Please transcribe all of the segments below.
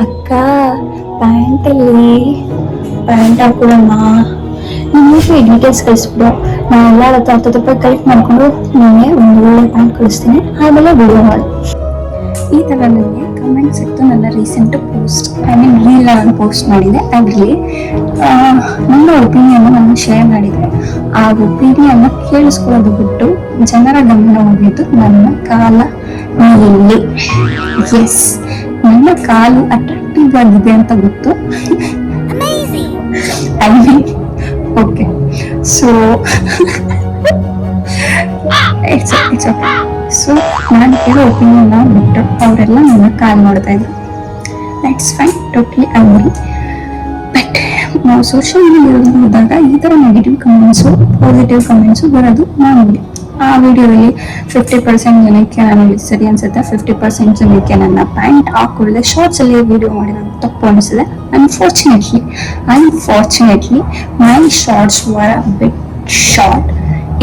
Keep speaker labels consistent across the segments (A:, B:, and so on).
A: ಅಕ್ಕ ಪ್ಯಾಂಟ್ ಹಾಕೊಳ್ಳೋಣ. ನಿಮಗೆ ಡೀಟೇಲ್ಸ್ ಕಳಿಸ್ಬಿಡು. ನಾನು ಎಲ್ಲ 10 ರೂಪಾಯಿ ಕಲೆಕ್ಟ್ ಮಾಡಿಕೊಂಡು ನಿಮಗೆ ಒಂದು ಒಳ್ಳೆ ಪ್ಯಾಂಟ್ ಕಳಿಸ್ತೀನಿ. ಆಮೇಲೆ ವಿಡಿಯೋ ಮಾಡಿ. ಈ ಥರ ನನಗೆ ಕಮೆಂಟ್ ಸಿಕ್ತು ನನ್ನ ರೀಸೆಂಟ್ ಪೋಸ್ಟ್, ರೀಲ್ ನಾನು ಪೋಸ್ಟ್ ಮಾಡಿದೆ. ಅದರಲ್ಲಿ ನನ್ನ ಒಪಿನಿಯನ್ ನಾನು ಶೇರ್ ಮಾಡಿದೆ. ಆ ಒಪಿನಿಯನ್ನ ಕೇಳಿಸ್ಕೊಳ್ಳೋದು ಬಿಟ್ಟು ಜನರ ಗಮನ ಹೋಗಿದ್ದು ನನ್ನ ಕಾಲ ಮೇಲೆ. ಎಸ್, ನನ್ನ ಕಾಲು ಅಟ್ರಾಕ್ಟಿವ್ ಆಗಿದೆ ಅಂತ ಗೊತ್ತು. Okay, so it's okay. So ನಾನು ಕೇಳೋ ಒಪಿನಿಯನ್ನ ಬಿಟ್ಟು ಅವರೆಲ್ಲ ನನ್ನ ಕಾಲ್ ಮಾಡ್ತಾ ಇದ್ರು. That's fine, totally agree. But ನಾವು ಸೋಷಿಯಲ್ ಮೀಡಿಯಾದಲ್ಲಿ ಹೋದಾಗ ಈ ಥರ ನೆಗೆಟಿವ್ ಕಮೆಂಟ್ಸು, ಪಾಸಿಟಿವ್ ಕಮೆಂಟ್ಸು ಬರೋದು ಮಾಮೂಲಿ. ಆ ವಿಡಿಯೋದಲ್ಲಿ 50% ಜನಕ್ಕೆ ನಾನು ಸರಿ ಅನ್ಸುತ್ತೆ, 50% ಜನಕ್ಕೆ ನನ್ನ ಪ್ಯಾಂಟ್ ಹಾಕೊಳ್ಳದೆ ಶಾರ್ಟ್ಸಲ್ಲಿ ವಿಡಿಯೋ ಮಾಡಿರೋದು ತಪ್ಪು ಅನಿಸಿದೆ. Unfortunately my shorts var a bit short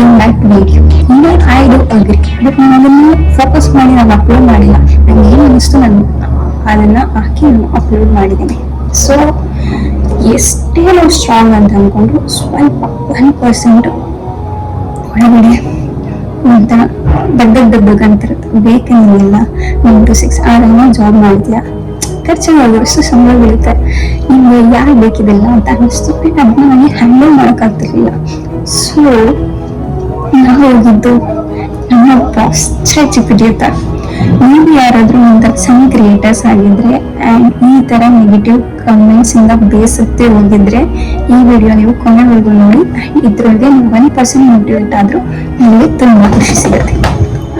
A: in that video. Even I do agree, but ನಾನು ಅದನ್ನು ಫೋಕಸ್ ಮಾಡಿ ನಾನು ಅಪ್ಲೋಡ್ ಮಾಡಿಲ್ಲ. ನನಗೆ ಏನು ಅನಿಸ್ತು ನಾನು ಅದನ್ನು ಹಾಕಿ ನಾನು ಅಪ್ಲೋಡ್ ಮಾಡಿದ್ದೀನಿ. ಸೊ ಎಷ್ಟೇ ನಾವು ಸ್ಟ್ರಾಂಗ್ ಅಂತ ಅಂದ್ಕೊಂಡ್ರು ಸ್ವಲ್ಪ 1% ಒಳಗಡೆ ಒಂಥರ ದಬ್ಬಗ್ ಅಂತಿರುತ್ತೆ. ಬೇಕೇನಿಲ್ಲ 9 to 6 ಆರಾಮ ಜಾಬ್ ಮಾಡ್ತೀಯಾ, ಖರ್ಚಾಗೋಷ್ಟು ಸಂಬಳ ಬೀಳುತ್ತೆ, ನಿಮ್ಗೆ ಯಾರು ಬೇಕಿದಿಲ್ಲ ಅಂತ ಅನ್ನಿಸ್ತು. ಬಟ್ ಅದನ್ನ ನನಗೆ ಹ್ಯಾಂಡಲ್ ಮಾಡೋಕ್ಕಾಗ್ತಿರ್ಲಿಲ್ಲ. ಸೊ ನಾವು ಹೋಗಿದ್ದು ನಮ್ಮ ಬಾಸ್ ChatGPT ಹತ್ರ. ನೀವು ಯಾರಾದ್ರೂ ಒಂಥರ ಸಣ್ಣ ಕ್ರಿಯೇಟರ್ಸ್ ಆಗಿದ್ರೆ ಆ್ಯಂಡ್ ಈ ಥರ ನೆಗೆಟಿವ್ ಕಮೆಂಟ್ಸ್ ಇಂದ ಬೇಸತ್ತೆ ಹೋಗಿದ್ರೆ ಈ ವಿಡಿಯೋ ನೀವು ಕೊನೆವರೆಗೂ ನೋಡಿ. ಆ್ಯಂಡ್ ಇದ್ರೊಳಗೆ ನೀವು 1% ಮೋಟಿವೇಟ್ ಆದರೂ ನಿಮಗೆ ತುಂಬ ಖುಷಿ ಸಿಗುತ್ತೆ.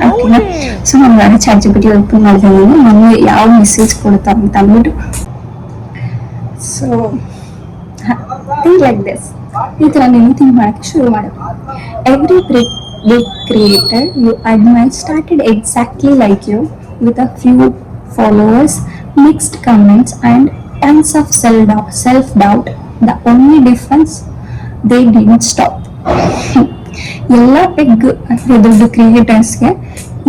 A: ಓಕೆನಾ? ಸೊ ನಾನು ChatGPT ಓಪನ್ ಮಾಡಿದ್ದೀನಿ, ನಮಗೆ ಯಾವ ಮೆಸೇಜ್ ಕೊಡ್ತಾ ಅಂತ ಅಂದ್ಬಿಟ್ಟು. So think like this. ಈ ಥರ ನೀವು ಥಿಂಕ್ ಮಾಡೋಕ್ಕೆ ಶುರು ಮಾಡೋದು. Every big creator you admire started exactly like you, with a few followers, mixed comments, and tons of self-doubt. The only difference, they didn't stop. ಎಲ್ಲ ಬಿಗ್ ಅಥವಾ ದೊಡ್ಡ ಕ್ರಿಯೇಟರ್ಸ್ಗೆ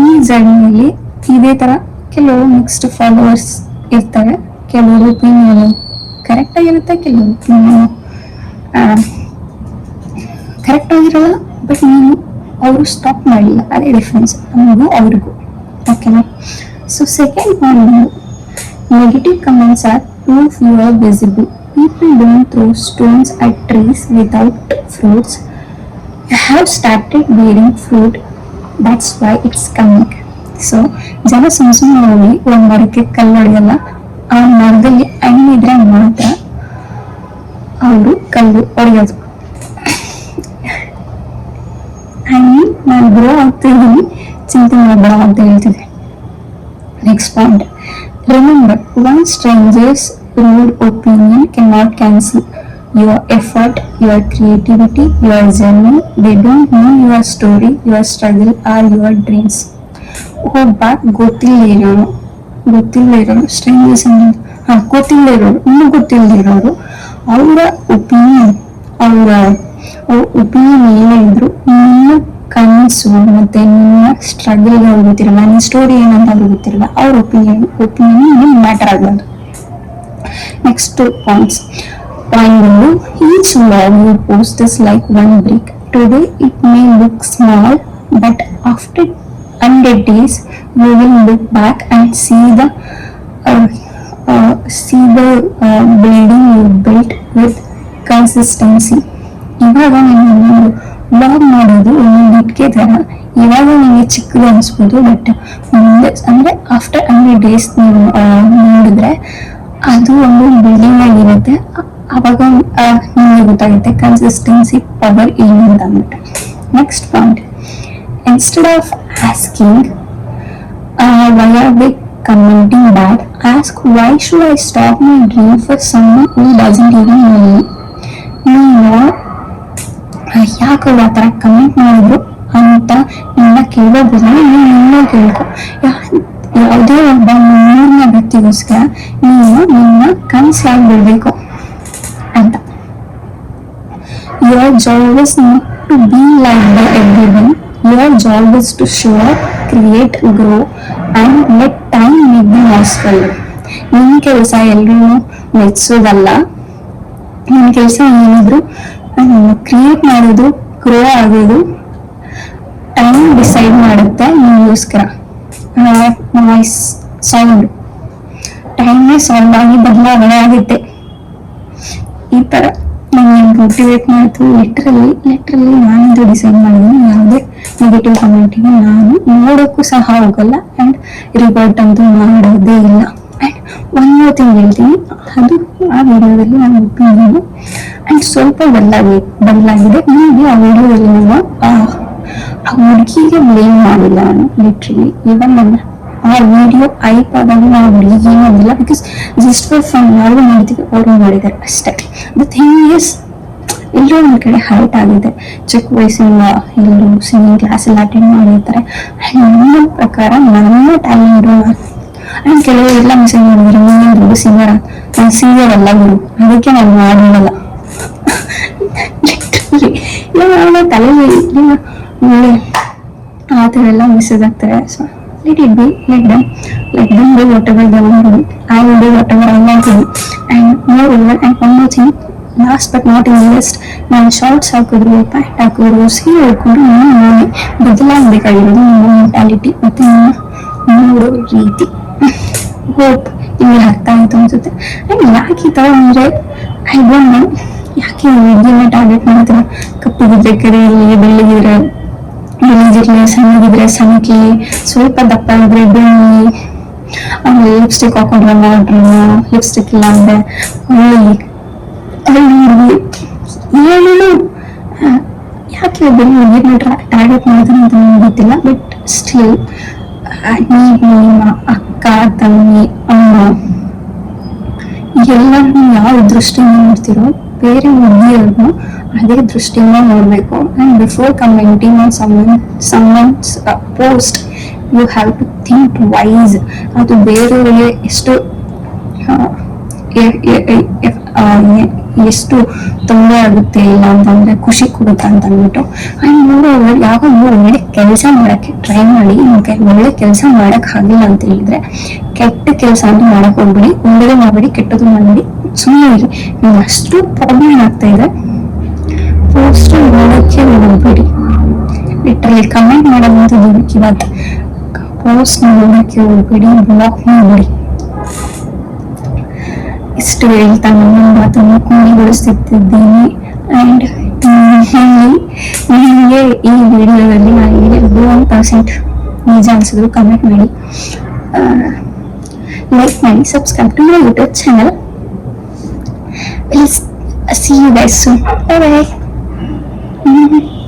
A: ಈ ಜರ್ನಿಯಲ್ಲಿ ಇದೇ ಥರ ಕೆಲವು ಮಿಕ್ಸ್ಡ್ ಫಾಲೋವರ್ಸ್ ಇರ್ತಾರೆ. ಕೆಲವರು ಒಪಿನಿಯನ್ ಕರೆಕ್ಟಾಗಿರುತ್ತೆ, ಕೆಲವರು ಒಪಿನಿಯನ್ ಕರೆಕ್ಟ್ ಆಗಿರಲ್ಲ. ಬಟ್ ನೀನು ಅವರು ಸ್ಟಾಪ್ ಮಾಡಲಿಲ್ಲ, ಅದೇ ಡಿಫ್ರೆನ್ಸ್ ನಮಗೂ ಅವ್ರಿಗೂ. ಓಕೆನಾ? So second point, negative comments are too fewer visible. People don't throw stones at trees without fruits. You have started bearing fruit, that's why it's coming. So ಜನ ಸುಮ್ಮನೆ ಹೋಗಿ ಒಂದು ಮರಕ್ಕೆ ಕಲ್ಲು ಹೊಡೆಯಲ್ಲ, ಆ ಮರದಲ್ಲಿ ಹಣ್ಣಿದ್ರೆ ಮಾತ್ರ ಅವರು ಕಲ್ಲು ಹೊಡೆಯೋದು. ನಾನು ಗ್ರೋ ಆಗ್ತಿದ್ದೀನಿ, ಚಿಂತೆ ಮಾಡಬೇಡ ಅಂತ ಹೇಳ್ತಿದ್ದೆ. Next point, remember, one stranger's rude opinion cannot cancel your effort, your creativity, your journey. They don't know your story, your struggle or your dreams. ಒಬ್ಬ ಗೊತ್ತಿಲ್ಲದೆ ಇರೋರು ಸ್ಟ್ರೇಂಜರ್ಸ್ ಇನ್ನೂ ಗೊತ್ತಿಲ್ಲದೆ ಇರೋರು ಅವರ ಒಪಿನಿಯನ್ ಏನೇ ಇದ್ರು ನಿಮ್ಮ ಕನಸು ಮತ್ತೆ ನಿಮ್ಮ ಸ್ಟ್ರಗಲ್ಗೆ ಅವ್ರಿಗೆ ಗೊತ್ತಿರಲ್ಲ, ನಿಮ್ಮ ಸ್ಟೋರಿ ಏನಂತ ಅವ್ರಿಗೆ ಗೊತ್ತಿರಲ್ಲ, ಅವ್ರ ಒಪಿನಿಯನ್ ನಿಮ್ಗೆ ಮ್ಯಾಟರ್ ಆಗಬಾರ್ದು. Next points. Point 1, each log you post is like one brick. Today it may look small, but after 100 days you will look back and see the building you built with consistency. ಇವಾಗ ನೀವು blog ಮಾಡೋದು ಒಂದೊಂದು ಇಟ್ಕೆ ಥರ. ಇವಾಗ ನಿಮಗೆ ಚಿಕ್ಕದು ಅನಿಸ್ಬೋದು, but ಮುಂದೆ ಅಂದರೆ ಆಫ್ಟರ್ 100 days ನೀವು ನೋಡಿದ್ರೆ ಅದು ಒಂದು ಬಿಲ್ಡಿಂಗ್ ಆಗಿರುತ್ತೆ. ಅವಾಗ ನಿಮಗೆ ಗೊತ್ತಾಗುತ್ತೆ ಕನ್ಸಿಸ್ಟೆನ್ಸಿ ಪವರ್ ಏನು ಅಂತ ಅಂದ್ಬಿಟ್ಟು. Next point, instead of asking why are they commenting bad, ask why should I stop my dream for someone who doesn't even know me. ನೀನು ಯಾಕೆ ಆ ಥರ ಕಮೆಂಟ್ ಮಾಡಿದ್ರು ಅಂತ ನಿನ್ನ ಕೇಳೋದಿಲ್ಲ, ನೀನು ಕೇಳ್ಕೊ. ಯಾವುದೇ ಒಬ್ಬ ಮೂರನೇ ವ್ಯಕ್ತಿಗೋಸ್ಕರ ನೀನು ನಿನ್ನ ಕನಸಾಗಿ ಬಿಡಬೇಕು ಅಂತ. Your job is not to be liked by everyone. Your job is to show up, create, grow, and let time make the most for you. ನಿನ್ನ ಕೆಲಸ ಎಲ್ರೂ ಮೆಚ್ಚೋದಲ್ಲ, ನಿನ್ನ ಕೆಲಸ ಏನಿದ್ರು ಕ್ರಿಯೇಟ್ ಮಾಡೋದು, ಗ್ರೋ ಆಗೋದು. ಟೈಮ್ ಡಿಸೈಡ್ ಮಾಡುತ್ತೆ ನಿಮಗೋಸ್ಕರ. ವಾಯ್ಸ್ ಸೌಂಡ್ ಟೈಮೇ ಸೌಂಡ್ ಆಗಿ ಬದಲಾವಣೆ ಆಗುತ್ತೆ. ಈ ತರ ನನಗೆ ಮೋಟಿವೇಟ್ ಮಾಡ್ತು. ಲಿಟ್ರಲಿ ನಾನಿಂದು ಡಿಸೈಡ್ ಮಾಡಿದ್ದೀನಿ, ಯಾವುದೇ ನೆಗೆಟಿವ್ ಕಮೆಂಟಿಗೆ ನಾನು ನೋಡೋಕ್ಕೂ ಸಹ ಹೋಗಲ್ಲ ಆ್ಯಂಡ್ ರಿವರ್ಟ್ ಅಂತೂ ಮಾಡೋದೇ ಇಲ್ಲ. ಆ್ಯಂಡ್ ಒನ್ ಮೋರ್ ಥಿಂಗ್ ಹೇಳ್ತೀನಿ, ಅದು ಆ ವಿಡಿಯೋದಲ್ಲಿ ನಾನು ಒಪ್ಪಿದ್ದೀನಿ ಆ್ಯಂಡ್ ಸ್ವಲ್ಪ ಬದಲಾಗಿದೆ. ನನಗೆ ಆ ವಿಡಿಯೋದಲ್ಲಿ ನಾನು ಆ ಹುಡುಗಿಗೆ ಬ್ಲೇಮ್ ಮಾಡಿಲ್ಲ. ನಾನು ಲಿಟ್ರಲಿ ಇವನ್ ನನ್ನ ಆ ವಿಡಿಯೋ ಐಪಾದಾಗ ನಾವು ಹುಡುಗಿಗೆ ಏನಾಗಿಲ್ಲ, ಬಿಕಾಸ್ ಜಸ್ಟ್ ಫಾರ್ ಫನ್ ನಾವು ಮಾಡ್ತೀವಿ, ಅವರು ಮಾಡಿದ್ದಾರೆ ಅಷ್ಟೇ. ದ ಥಿಂಗ್ ಈಸ್, ಎಲ್ಲರೂ ಒಂದು ಕಡೆ ಹೈಟ್ ಆಗಿದೆ. ಚಿಕ್ಕ ವಯಸ್ಸಿನ ಎಲ್ಲರೂ ಸಿಂಗಿಂಗ್ ಕ್ಲಾಸ್ ಎಲ್ಲ ಅಟೆಂಡ್ ಮಾಡಿರ್ತಾರೆ. ನನ್ನ ಪ್ರಕಾರ ನನ್ನ ಟ್ಯಾಲೆಂಟ್ ಆ್ಯಂಡ್ ಕೆಲವರು ಎಲ್ಲ ಮೆಸೇಜ್ ಮಾಡಿದ್ರು, ನೀನು ದೊಡ್ಡ ಸಿಂಗರ್, ನಾನು ಸಿಂಗರ್ ಅಲ್ಲ ಗುರು, ಅದಕ್ಕೆ ನಾನು ಮಾಡಿರಲ್ಲ. ಇಲ್ಲ ತಲೆಗೆ ಒಳ್ಳೆ ಆ ಥರ ಎಲ್ಲ ಮೆಸೇಜ್ ಆಗ್ತಾರೆ. So let it be, let them do whatever they want to do. I will do whatever I want to do. And moreover, and one more thing, last but not in least, ನಾನು shorts ಹಾಕಿದ್ರು, pant ಹಾಕಿದ್ರು, ಸೀರೆ ಹಾಕಿದ್ರು, ನಾನು ಬದಲಾಗಬೇಕಾಗಿರೋದು ನಿಮ್ಮ mentality ಮತ್ತು ನಿಮ್ಮ ನೋಡೋ ರೀತಿ. ಹೋಪ್ ನಿಮಗೆ ಅರ್ಥ ಆಯಿತು ಅನ್ಸುತ್ತೆ. ಆ್ಯಂಡ್ ಯಾಕೆ ಈ ಥರ ಅಂದರೆ ಐ ಡೋಂಟ್ ನೋ, ಯಾಕೆ ವಿದ್ಯೆನ ಟಾರ್ಗೆಟ್ ಮಾಡ್ತೀರಾ? ಕಪ್ಪಗಿದ್ರೆ ಕರೆಯಲ್ಲಿ, ಬೆಳ್ಳಗಿದ್ರೆ ಬೆಳಗಿರ್ಲಿ, ಸಣ್ಣಗಿದ್ರೆ ಸಣ್ಣಕಿ, ಸ್ವಲ್ಪ ದಪ್ಪ ಇದ್ರೆ ಬೆಳ್ಳಿ, ಆಮೇಲೆ ಲಿಪ್ಸ್ಟಿಕ್ ಹಾಕೊಂಡ್ರೆ ಮಾಡ್ರನ್ನ, ಲಿಪ್ಸ್ಟಿಕ್ ಇಲ್ಲ ಅಂದ್ರೆ ಏನೇನು. ಯಾಕೆ ಬೆಳ್ಳಿ ಹುಡುಗಿರ್ನ ಟಾರ್ಗೆಟ್ ಮಾಡ್ತಾರೆ ಅಂತ ನನಗೆ ಗೊತ್ತಿಲ್ಲ. ಬಟ್ ಸ್ಟಿಲ್ ನೀವು ನಿಮ್ಮ ಅಕ್ಕ, ತಂಗಿ, ಅಮ್ಮ ಎಲ್ಲರನ್ನೂ ಯಾವ ದೃಷ್ಟಿಯಿಂದ ನೋಡ್ತಿರೋ, ಬೇರೆ ಹುಡುಗಿಯರ್ನು ಅದೇ ದೃಷ್ಟಿಯಿಂದ ನೋಡಬೇಕು. And before commenting on someone's post you have to think wise. ಅದು ಬೇರೆಯವರಿಗೆ ಎಷ್ಟು ತೊಂದರೆ ಆಗುತ್ತೆ, ಇಲ್ಲ ಅಂತಂದ್ರೆ ಖುಷಿ ಕೊಡುತ್ತೆ ಅಂತ ಅಂದ್ಬಿಟ್ಟು. ಆ್ಯಂಡ್ ನೋಡೋರು ಯಾವಾಗಲೂ ಒಳ್ಳೆ ಕೆಲಸ ಮಾಡೋಕ್ಕೆ ಟ್ರೈ ಮಾಡಿ. ನಿಮ್ಗೆ ಒಳ್ಳೆ ಕೆಲಸ ಮಾಡಕ್ ಆಗಿಲ್ಲ ಅಂತ ಹೇಳಿದ್ರೆ ಕೆಟ್ಟ ಕೆಲಸ ಅಂತ ಮಾಡಕ್ ಹೋಗ್ಬಿಡಿ. ಒಳ್ಳೆದು ಮಾಡಬೇಡಿ, ಕೆಟ್ಟದ್ದು ಮಾಡಬೇಡಿ, ಸುಮ್ಮನೆ ಇರಿ. ನಿಮ್ಗೆ ಅಷ್ಟು ಪ್ರಾಬ್ಲಮ್ ಆಗ್ತಾ ಇದೆ, ಪೋಸ್ಟ್ ನೋಡೋಕ್ಕೆ ಹೋಗ್ಬೇಡಿ. ಲಿಟ್ರಲಿ ಕಮೆಂಟ್ ಮಾಡೋದಂತ ಇವತ್ತು ಪೋಸ್ಟ್ ನೋಡೋಕ್ಕೆ ಹೋಗ್ಬೇಡಿ, ಬ್ಲಾಕ್ ಮಾಡಬೇಡಿ. ಇಷ್ಟು ಹೇಳ್ತಾ ನನ್ನ ಮಾತನ್ನು ಕೊನೆಗೊಳಿಸುತ್ತಿದ್ದೀನಿ. ಆ್ಯಂಡ್ ನನಗೆ ಈ ವಿಡಿಯೋದಲ್ಲಿ ನನಗೆ 1% ನಿಜ ಅನಿಸಿದ್ರು ಕಮೆಂಟ್ ಮಾಡಿ, ಲೈಕ್ ಮಾಡಿ, subscribe to my YouTube channel. See you guys soon. Bye bye.